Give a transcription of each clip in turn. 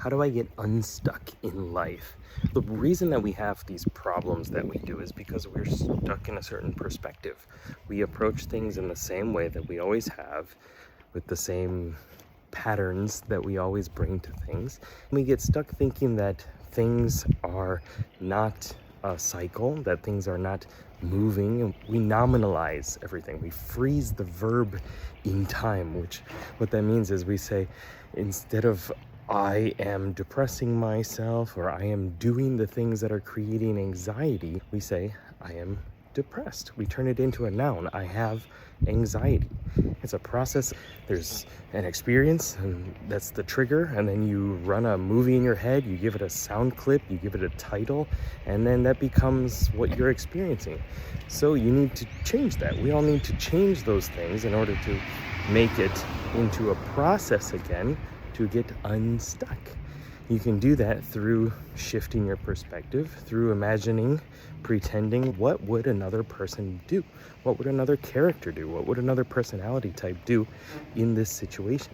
How do I get unstuck in life? The reason that we have these problems that we do is because we're stuck in a certain perspective. We approach things in the same way that we always have, with the same patterns that we always bring to things. We get stuck thinking that things are not a cycle, that things are not moving. We nominalize everything. We freeze the verb in time, which what that means is we say, instead of I am depressing myself or I am doing the things that are creating anxiety, we say I am depressed. We turn it into a noun. I have anxiety. It's a process. There's an experience, and that's the trigger, and then you run a movie in your head, you give it a sound clip, you give it a title, and then that becomes what you're experiencing. So you need to change that. We all need to change those things in order to make it into a process again to get unstuck. You can do that through shifting your perspective, through imagining, pretending, what would another person do? What would another character do? What would another personality type do in this situation?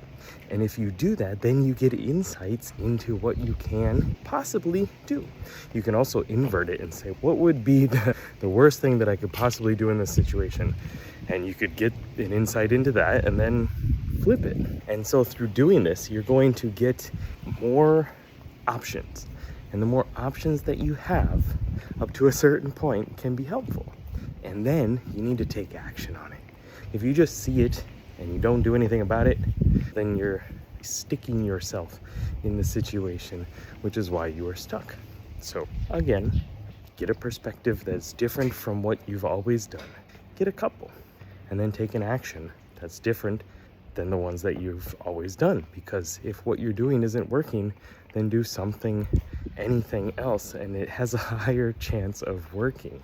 And if you do that, then you get insights into what you can possibly do. You can also invert it and say, what would be the worst thing that I could possibly do in this situation? And you could get an insight into that and then flip it. And so through doing this, you're going to get more options. And the more options that you have up to a certain point can be helpful. And then you need to take action on it. If you just see it and you don't do anything about it, then you're sticking yourself in the situation, which is why you are stuck. So again, get a perspective that's different from what you've always done. Get a couple, and then take an action that's different than the ones that you've always done. Because if what you're doing isn't working, then do something, anything else, and it has a higher chance of working.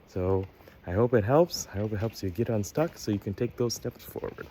So I hope it helps. I hope it helps you get unstuck so you can take those steps forward.